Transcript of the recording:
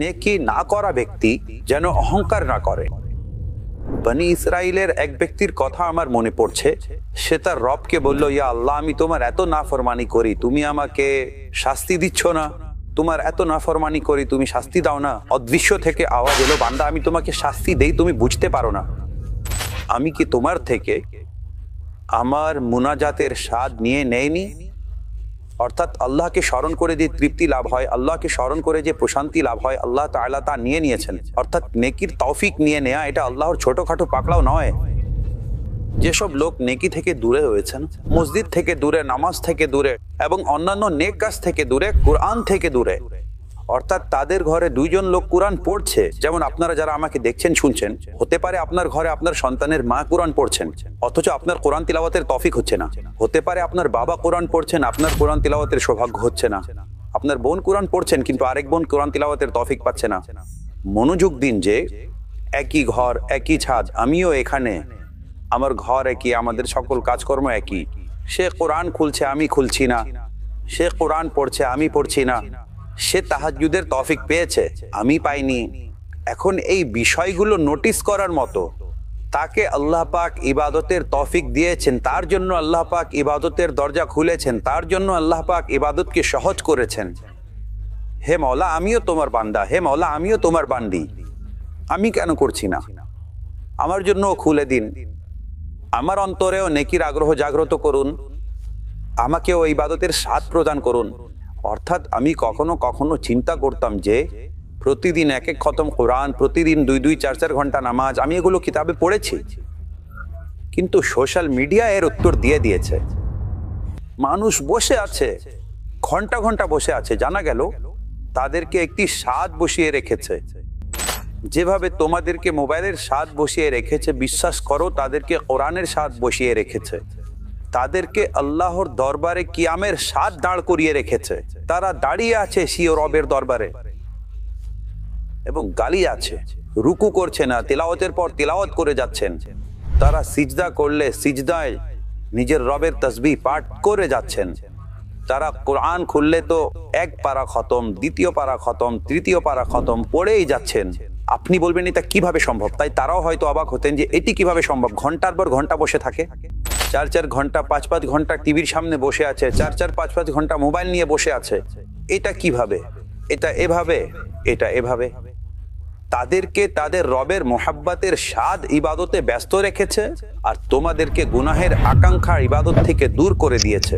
নেকি না করা ব্যক্তি যেন অহংকার না করে। বনি ইসরাইলের এক ব্যক্তির কথা আমার মনে পড়ছে। সে তার রবকে বলল, ইয়া আল্লাহ, আমি তোমার এত নাফরমানি করি, তুমি আমাকে শাস্তি দিচ্ছ না। তোমার এত নাফরমানি করি, তুমি শাস্তি দাও না। অদৃশ্য থেকে আওয়াজ এলো, বান্দা আমি তোমাকে শাস্তি দেই, তুমি বুঝতে পারো না। আমি কি তোমার থেকে আমার মুনাজাতের স্বাদ নিয়ে নেইনি? অর্থাৎ আল্লাহকে স্মরণ করে যে তৃপ্তি লাভ হয়, আল্লাহকে স্মরণ করে যে প্রশান্তি লাভ হয়, আল্লাহ তাআলা তা নিয়ে নিয়েছেন। অর্থাৎ নেকির তৌফিক নিয়ে নেয়া এটা আল্লাহর ছোটখাটো পাকড়াও নয়। যেসব লোক নেকি থেকে দূরে হয়েছেন, মসজিদ থেকে দূরে, নামাজ থেকে দূরে এবং অন্যান্য নেক কাজ থেকে দূরে, কোরআন থেকে দূরে, অর্থাৎ তাদের ঘরে দুইজন লোক কোরআন পড়ছে, যেমন আপনারা যারা আমাকে দেখছেন শুনছেন, হতে পারে আপনার ঘরে আপনার সন্তানের মা কোরআন পড়ছেন অথচ আপনার কোরআন তিলাওয়াতের তৌফিক হচ্ছে না। হতে পারে আপনার বাবা কোরআন পড়ছেন, আপনার কোরআন তিলাওয়াতের সৌভাগ্য হচ্ছে না। আপনার বোন কোরআন পড়ছেন কিন্তু আরেক বোন কোরআন তিলাওয়াতের তৌফিক পাচ্ছে না। মনোযোগ দিন যে একই ঘর, একই ছাদ, আমিও এখানে, আমার ঘর একই, আমাদের সকল কাজকর্ম একই। সে কোরআন খুলছে, আমি খুলছি না। সে কোরআন পড়ছে, আমি পড়ছি না। সে তাহাজ্জুদের তৌফিক পেয়েছে, আমি পাইনি। এখন এই বিষয়গুলো নোটিস করার মতো। তাকে আল্লাহ পাক ইবাদতের তৌফিক দিয়েছেন, তার জন্য আল্লাহ পাক ইবাদতের দরজা খুলেছেন, তার জন্য আল্লাহ পাক ইবাদতকে সহজ করেছেন। হে মওলা, আমিও তোমার বান্দা, হে মওলা, আমিও তোমার বান্দি, আমি কেন করছি না? আমার জন্য খুলে দিন, আমার অন্তরেও নেকির আগ্রহ জাগ্রত করুন, আমাকেও ইবাদতের স্বাদ প্রদান করুন। অর্থাৎ আমি কখনো কখনো চিন্তা করতাম যে প্রতিদিন এক এক খতম কোরআন, প্রতিদিন 2-2, 4-4 ঘন্টা নামাজ, আমি এগুলো কিতাবে পড়েছি, কিন্তু সোশ্যাল মিডিয়া এর উত্তর দিয়ে দিয়েছে। মানুষ বসে আছে, ঘন্টা ঘন্টা বসে আছে, জানা গেল তাদেরকে একটি স্বাদ বসিয়ে রেখেছে। যেভাবে তোমাদেরকে মোবাইলের স্বাদ বসিয়ে রেখেছে, বিশ্বাস করো তাদেরকে কোরআনের স্বাদ বসিয়ে রেখেছে। তাদেরকে আল্লাহর দরবারে কিয়ামের স্বাদ দাঁড় করিয়ে রেখেছে। তারা দাঁড়িয়ে আছে সিও রবের দরবারে এবং গালি আছে, রুকু করছে না, তিলাওয়াতের পর তিলাওয়াত করে যাচ্ছেন। তারা সিজদা করলে সিজদায় নিজের রবের তাসবিহ পাঠ করে যাচ্ছেন। তারা কোরআন খুললে তো এক পারা খতম, দ্বিতীয় পারা খতম, তৃতীয় পারা খতম পড়েই যাচ্ছেন। আপনি বলবেন এটা কিভাবে সম্ভব? তাই তারাও হয়তো অবাক হতেন যে এটি কিভাবে সম্ভব। ঘন্টার পর ঘন্টা বসে থাকে, 4-4 ঘন্টা, 5-5 ঘন্টা টিভির সামনে বসে আছে, 4-4, 5-5 ঘন্টা মোবাইল নিয়ে বসে আছে। এটা কিভাবে? এটা এভাবে, এটা এভাবে। তাদেরকে তাদের রবের মোহাব্বতের স্বাদ ইবাদতে ব্যস্ত রেখেছে আর তোমাদেরকে গুনাহের আকাঙ্ক্ষা ইবাদত থেকে দূর করে দিয়েছে।